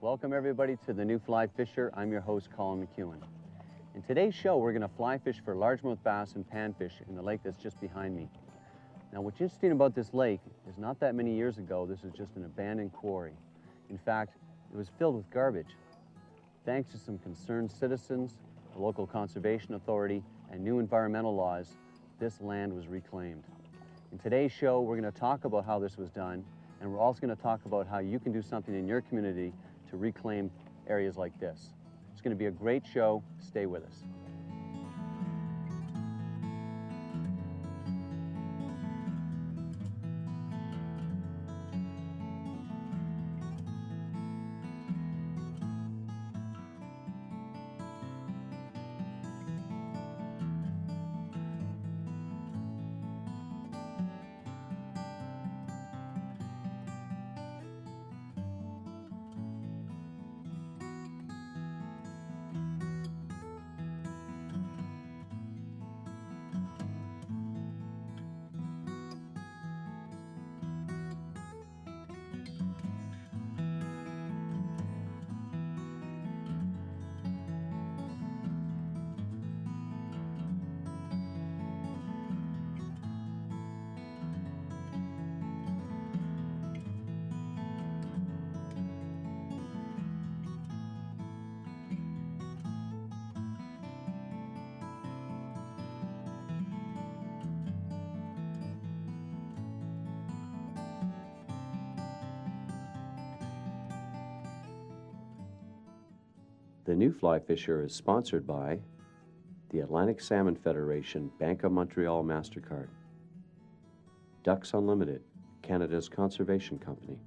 Welcome everybody to the New Fly Fisher. I'm your host, Colin McEwen. In today's show, we're going to fly fish for largemouth bass and panfish in the lake that's just behind me. Now, what's interesting about this lake is not that many years ago, this was just an abandoned quarry. In fact, it was filled with garbage. Thanks to some concerned citizens, the local conservation authority, and new environmental laws, this land was reclaimed. In today's show, we're going to talk about how this was done, and we're also going to talk about how you can do something in your community to reclaim areas like this. It's going to be a great show. Stay with us. The New Fly Fisher is sponsored by the Atlantic Salmon Federation, Bank of Montreal MasterCard, Ducks Unlimited, Canada's conservation company,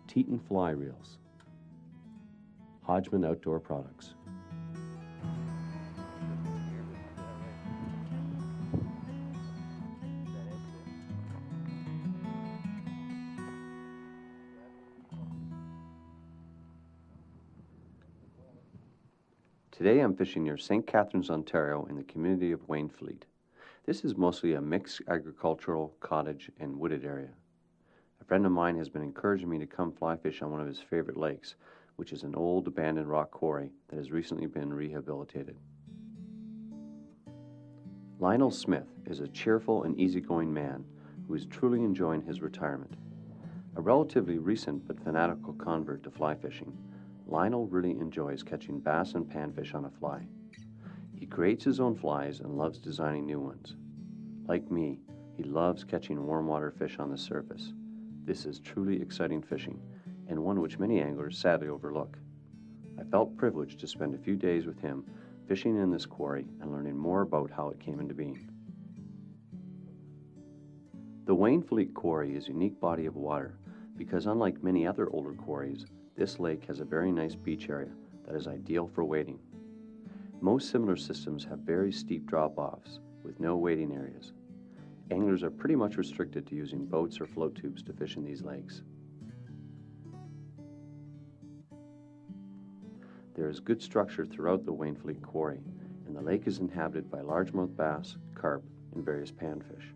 Teton Fly Reels, Hodgman Outdoor Products. Today I'm fishing near St. Catharines, Ontario in the community of Wainfleet. This is mostly a mixed agricultural, cottage, and wooded area. A friend of mine has been encouraging me to come fly fish on one of his favorite lakes, which is an old abandoned rock quarry that has recently been rehabilitated. Lionel Smith is a cheerful and easygoing man who is truly enjoying his retirement. A relatively recent but fanatical convert to fly fishing, Lionel really enjoys catching bass and panfish on a fly. He creates his own flies and loves designing new ones. Like me, he loves catching warm water fish on the surface. This is truly exciting fishing, and one which many anglers sadly overlook. I felt privileged to spend a few days with him fishing in this quarry and learning more about how it came into being. The Wainfleet Quarry is a unique body of water because unlike many other older quarries, this lake has a very nice beach area that is ideal for wading. Most similar systems have very steep drop-offs with no wading areas. Anglers are pretty much restricted to using boats or float tubes to fish in these lakes. There is good structure throughout the Wainfleet Quarry, and the lake is inhabited by largemouth bass, carp, and various panfish.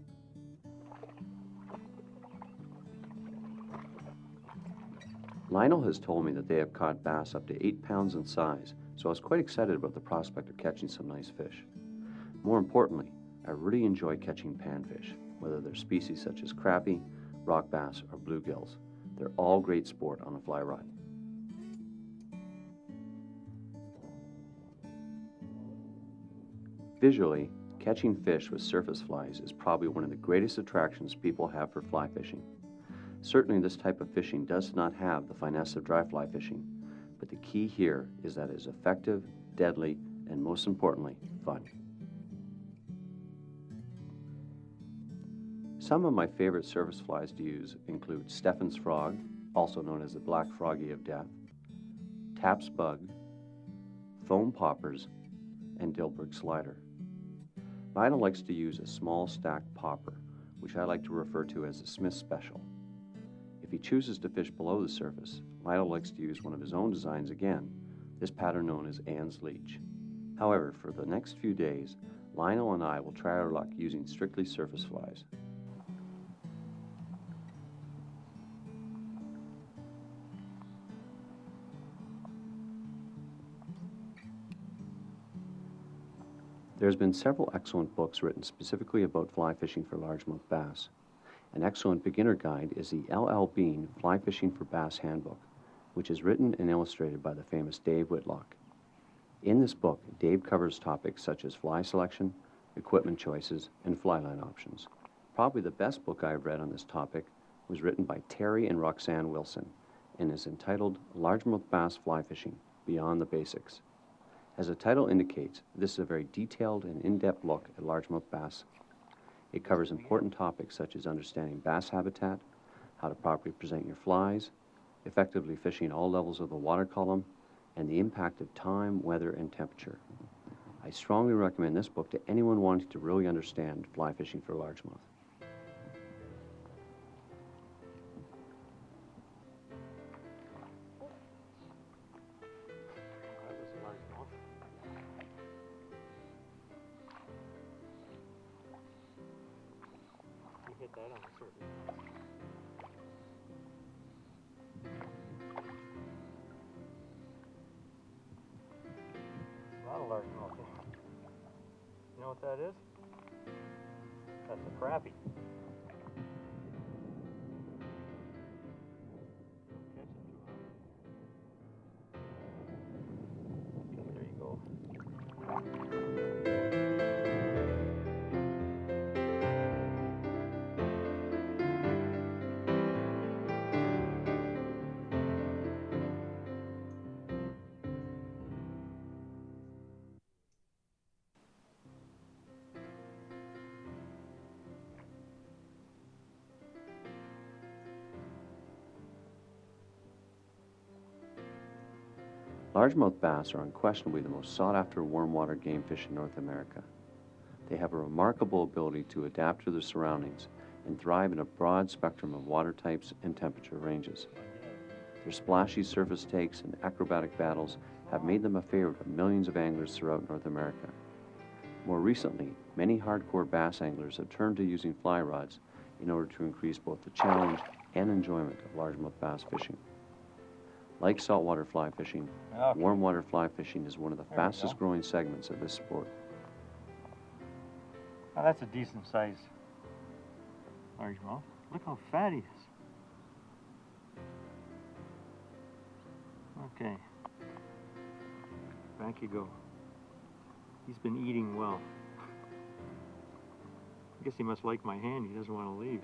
Lionel has told me that they have caught bass up to 8 pounds in size, so I was quite excited about the prospect of catching some nice fish. More importantly, I really enjoy catching panfish, whether they're species such as crappie, rock bass, or bluegills. They're all great sport on a fly rod. Visually, catching fish with surface flies is probably one of the greatest attractions people have for fly fishing. Certainly this type of fishing does not have the finesse of dry fly fishing, but the key here is that it is effective, deadly, and most importantly, fun. Some of my favorite surface flies to use include Stephen's frog, also known as the black froggy of death, Taps bug, foam poppers, and Dilberg slider. Lionel likes to use a small stacked popper, which I like to refer to as a Smith Special. If he chooses to fish below the surface, Lionel likes to use one of his own designs again, this pattern known as Anne's Leech. However, for the next few days, Lionel and I will try our luck using strictly surface flies. There's been several excellent books written specifically about fly fishing for largemouth bass. An excellent beginner guide is the L.L. Bean Fly Fishing for Bass Handbook, which is written and illustrated by the famous Dave Whitlock. In this book, Dave covers topics such as fly selection, equipment choices, and fly line options. Probably the best book I've read on this topic was written by Terry and Roxanne Wilson and is entitled Largemouth Bass Fly Fishing, Beyond the Basics. As the title indicates, this is a very detailed and in-depth look at largemouth bass. It covers important topics such as understanding bass habitat, how to properly present your flies, effectively fishing all levels of the water column, and the impact of time, weather, and temperature. I strongly recommend this book to anyone wanting to really understand fly fishing for largemouth. Hit that on the surface. A lot of largemouth. You know what that is? That's a crappie. Okay, there you go. Largemouth bass are unquestionably the most sought-after warm-water game fish in North America. They have a remarkable ability to adapt to their surroundings and thrive in a broad spectrum of water types and temperature ranges. Their splashy surface takes and acrobatic battles have made them a favorite of millions of anglers throughout North America. More recently, many hardcore bass anglers have turned to using fly rods in order to increase both the challenge and enjoyment of largemouth bass fishing. Like saltwater fly fishing, warm water fly fishing is one of the fastest growing segments of this sport. Now that's a decent sized largemouth. Look how fat he is. Okay. Back you go. He's been eating well. I guess he must like my hand. He doesn't want to leave.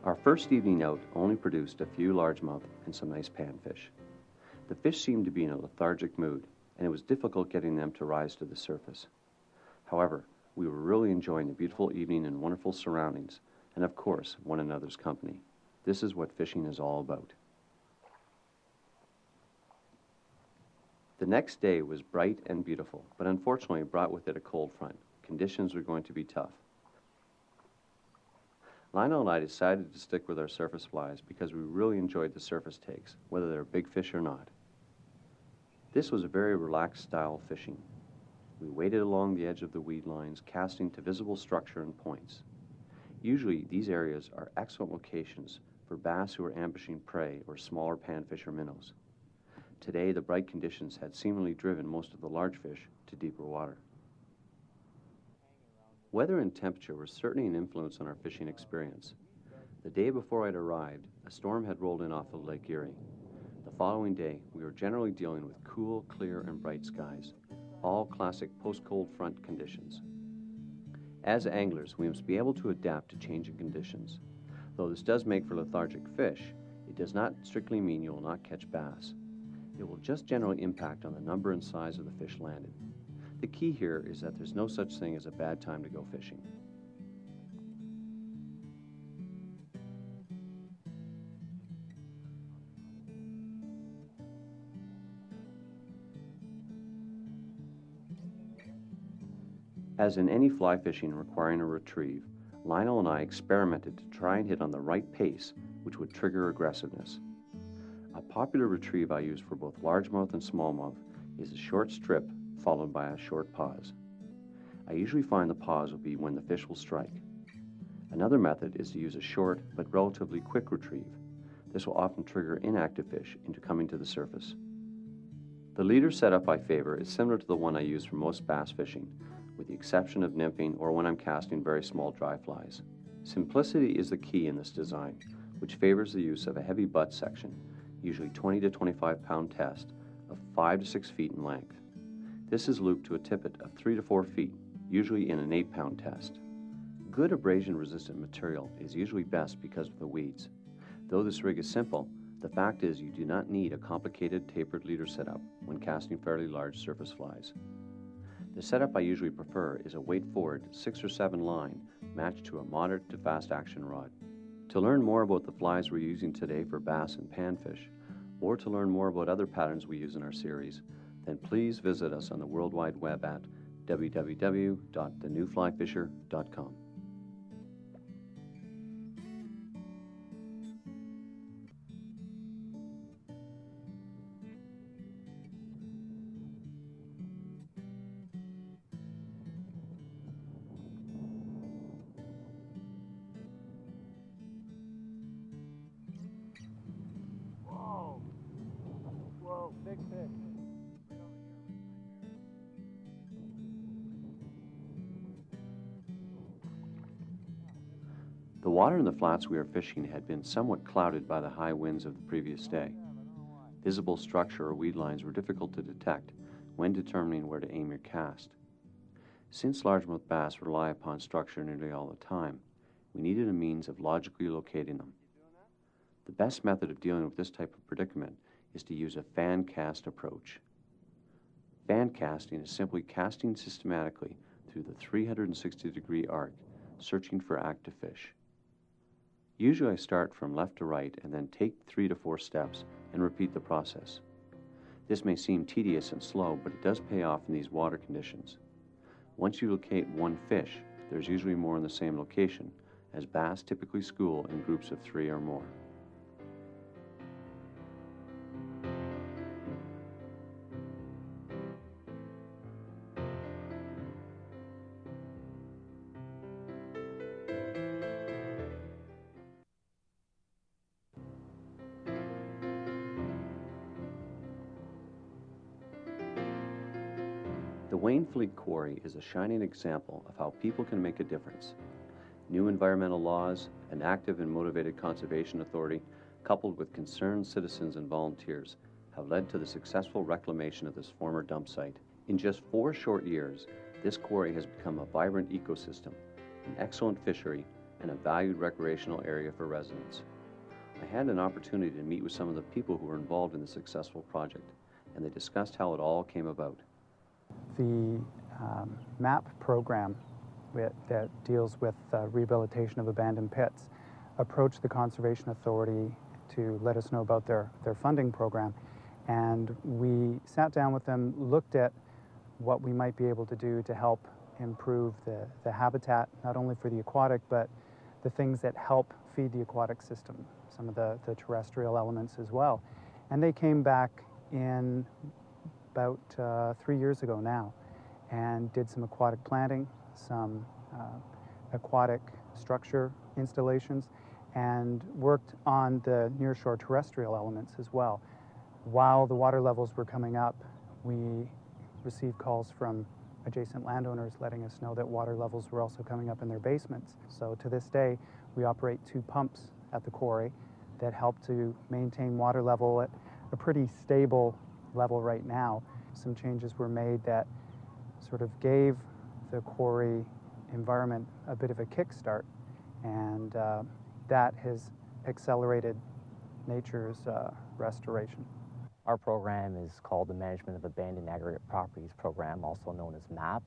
Our first evening out only produced a few largemouth and some nice panfish. The fish seemed to be in a lethargic mood, and it was difficult getting them to rise to the surface. However, we were really enjoying the beautiful evening and wonderful surroundings, and of course, one another's company. This is what fishing is all about. The next day was bright and beautiful, but unfortunately brought with it a cold front. Conditions were going to be tough. Lionel and I decided to stick with our surface flies because we really enjoyed the surface takes, whether they're big fish or not. This was a very relaxed style of fishing. We waded along the edge of the weed lines, casting to visible structure and points. Usually, these areas are excellent locations for bass who are ambushing prey or smaller panfish or minnows. Today, the bright conditions had seemingly driven most of the large fish to deeper water. Weather and temperature were certainly an influence on our fishing experience. The day before I'd arrived, a storm had rolled in off of Lake Erie. The following day, we were generally dealing with cool, clear, and bright skies, all classic post-cold front conditions. As anglers, we must be able to adapt to changing conditions. Though this does make for lethargic fish, it does not strictly mean you will not catch bass. It will just generally impact on the number and size of the fish landed. The key here is that there's no such thing as a bad time to go fishing. As in any fly fishing requiring a retrieve, Lionel and I experimented to try and hit on the right pace which would trigger aggressiveness. A popular retrieve I use for both largemouth and smallmouth is a short strip followed by a short pause. I usually find the pause will be when the fish will strike. Another method is to use a short but relatively quick retrieve. This will often trigger inactive fish into coming to the surface. The leader setup I favor is similar to the one I use for most bass fishing, with the exception of nymphing or when I'm casting very small dry flies. Simplicity is the key in this design, which favors the use of a heavy butt section, usually 20 to 25 pound test, of 5 to 6 feet in length. This is looped to a tippet of 3 to 4 feet, usually in an 8 pound test. Good abrasion resistant material is usually best because of the weeds. Though this rig is simple, the fact is you do not need a complicated tapered leader setup when casting fairly large surface flies. The setup I usually prefer is a weight forward 6 or 7 line matched to a moderate to fast action rod. To learn more about the flies we're using today for bass and panfish, or to learn more about other patterns we use in our series, then please visit us on the World Wide Web at www.thenewflyfisher.com. Whoa, big fish. The water in the flats we are fishing had been somewhat clouded by the high winds of the previous day. Visible structure or weed lines were difficult to detect when determining where to aim your cast. Since largemouth bass rely upon structure nearly all the time, we needed a means of logically locating them. The best method of dealing with this type of predicament is to use a fan cast approach. Fan casting is simply casting systematically through the 360-degree arc, searching for active fish. Usually I start from left to right and then take 3 to 4 steps and repeat the process. This may seem tedious and slow, but it does pay off in these water conditions. Once you locate one fish, there's usually more in the same location, as bass typically school in groups of 3 or more. The Wainfleet Quarry is a shining example of how people can make a difference. New environmental laws, an active and motivated conservation authority, coupled with concerned citizens and volunteers, have led to the successful reclamation of this former dump site. In just 4 short years, this quarry has become a vibrant ecosystem, an excellent fishery, and a valued recreational area for residents. I had an opportunity to meet with some of the people who were involved in the successful project, and they discussed how it all came about. The MAP program that deals with rehabilitation of abandoned pits approached the Conservation Authority to let us know about their funding program, and we sat down with them, looked at what we might be able to do to help improve the habitat, not only for the aquatic, but the things that help feed the aquatic system, some of the terrestrial elements as well. And they came back in about 3 years ago now and did some aquatic planting, some aquatic structure installations, and worked on the nearshore terrestrial elements as well. While the water levels were coming up, we received calls from adjacent landowners letting us know that water levels were also coming up in their basements. So to this day, we operate 2 pumps at the quarry that help to maintain water level at a pretty stable level right now. Some changes were made that sort of gave the quarry environment a bit of a kickstart, and that has accelerated nature's restoration. Our program is called the Management of Abandoned Aggregate Properties Program, also known as MAP,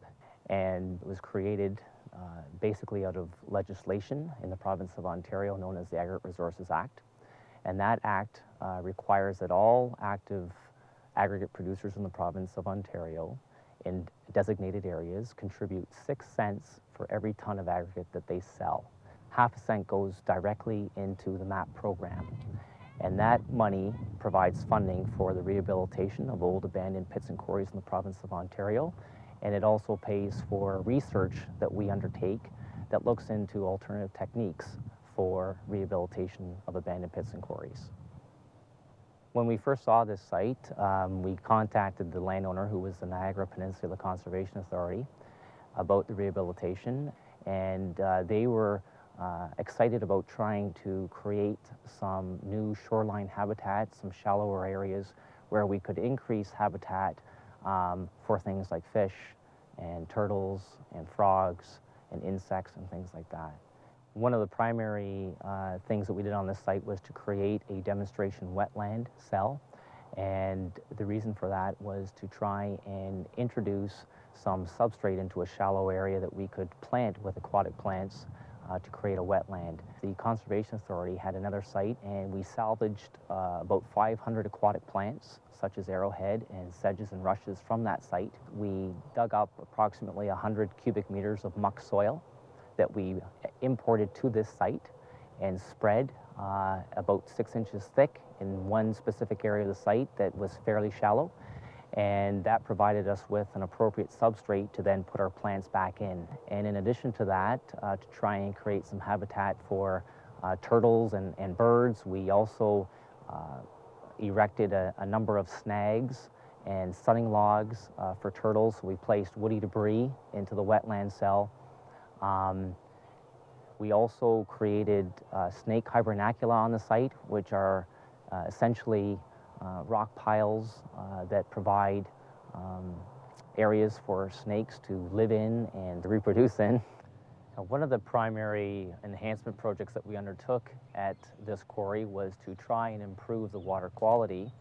and it was created basically out of legislation in the province of Ontario known as the Aggregate Resources Act. And that act requires that all active aggregate producers in the province of Ontario in designated areas contribute 6 cents for every ton of aggregate that they sell. Half a cent goes directly into the MAP program. And that money provides funding for the rehabilitation of old abandoned pits and quarries in the province of Ontario. And it also pays for research that we undertake that looks into alternative techniques for rehabilitation of abandoned pits and quarries. When we first saw this site, we contacted the landowner, who was the Niagara Peninsula Conservation Authority, about the rehabilitation, and they were excited about trying to create some new shoreline habitat, some shallower areas where we could increase habitat for things like fish and turtles and frogs and insects and things like that. One of the primary things that we did on this site was to create a demonstration wetland cell, and the reason for that was to try and introduce some substrate into a shallow area that we could plant with aquatic plants to create a wetland. The Conservation Authority had another site, and we salvaged about 500 aquatic plants, such as arrowhead and sedges and rushes, from that site. We dug up approximately 100 cubic meters of muck soil that we imported to this site and spread about 6 inches thick in one specific area of the site that was fairly shallow. And that provided us with an appropriate substrate to then put our plants back in. And in addition to that, to try and create some habitat for turtles and birds, we also erected a number of snags and sunning logs for turtles. We placed woody debris into the wetland cell. We also created snake hibernacula on the site, which are essentially rock piles that provide areas for snakes to live in and reproduce in. One of the primary enhancement projects that we undertook at this quarry was to try and improve the water quality.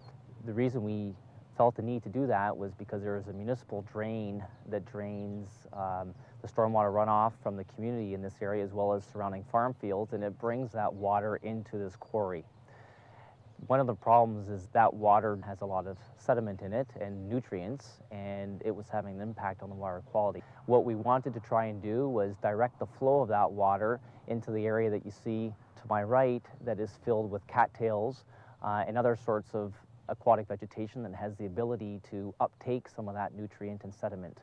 The reason we felt the need to do that was because there is a municipal drain that drains the stormwater runoff from the community in this area, as well as surrounding farm fields, and it brings that water into this quarry. One of the problems is that water has a lot of sediment in it and nutrients, and it was having an impact on the water quality. What we wanted to try and do was direct the flow of that water into the area that you see to my right, that is filled with cattails and other sorts of aquatic vegetation that has the ability to uptake some of that nutrient and sediment.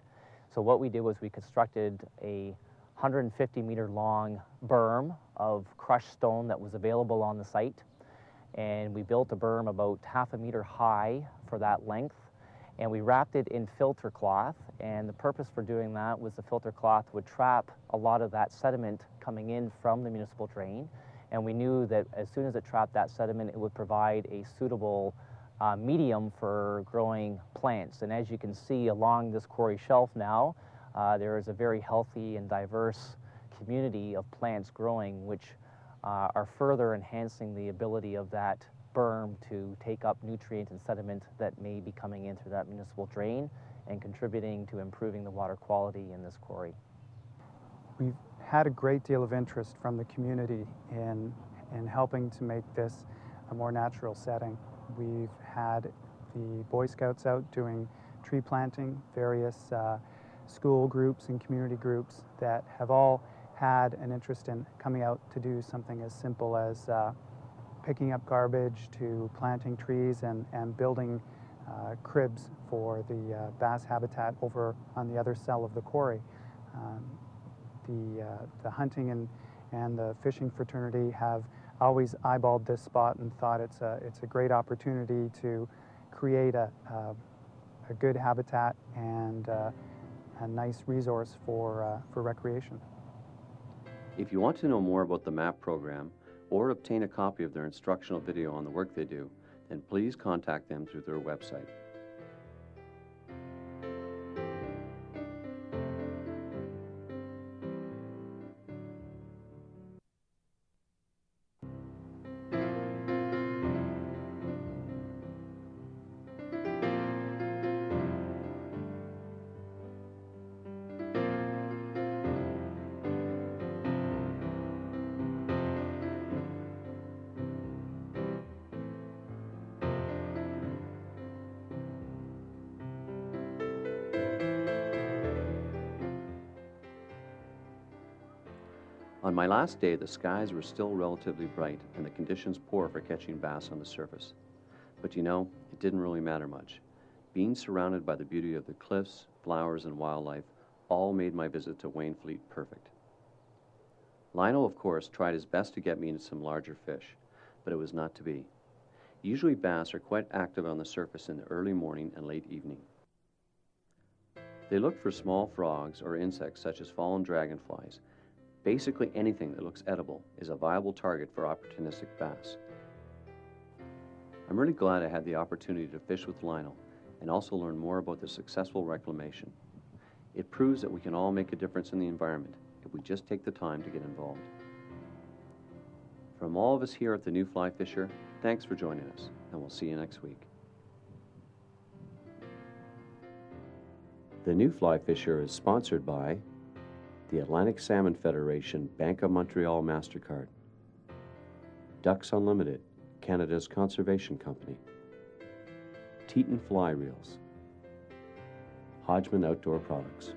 So what we did was we constructed a 150-meter long berm of crushed stone that was available on the site. And we built a berm about half a meter high for that length, and we wrapped it in filter cloth. And the purpose for doing that was the filter cloth would trap a lot of that sediment coming in from the municipal drain, and we knew that as soon as it trapped that sediment, it would provide a suitable medium for growing plants. And as you can see along this quarry shelf now, there is a very healthy and diverse community of plants growing, which are further enhancing the ability of that berm to take up nutrient and sediment that may be coming in through that municipal drain and contributing to improving the water quality in this quarry. We've had a great deal of interest from the community in helping to make this a more natural setting. We've had the Boy Scouts out doing tree planting, various school groups and community groups that have all had an interest in coming out to do something as simple as picking up garbage to planting trees and building cribs for the bass habitat over on the other side of the quarry. The hunting and the fishing fraternity have always eyeballed this spot and thought it's a great opportunity to create a good habitat and a nice resource for recreation. If you want to know more about the MAP program or obtain a copy of their instructional video on the work they do, then please contact them through their website. On my last day, the skies were still relatively bright and the conditions poor for catching bass on the surface. But you know, it didn't really matter much. Being surrounded by the beauty of the cliffs, flowers, and wildlife all made my visit to Wainfleet perfect. Lionel, of course, tried his best to get me into some larger fish, but it was not to be. Usually bass are quite active on the surface in the early morning and late evening. They look for small frogs or insects such as fallen dragonflies. Basically anything that looks edible is a viable target for opportunistic bass. I'm really glad I had the opportunity to fish with Lionel and also learn more about the successful reclamation. It proves that we can all make a difference in the environment if we just take the time to get involved. From all of us here at the New Fly Fisher, thanks for joining us, and we'll see you next week. The New Fly Fisher is sponsored by the Atlantic Salmon Federation Bank of Montreal MasterCard, Ducks Unlimited, Canada's conservation company, Teton Fly Reels, Hodgman Outdoor Products.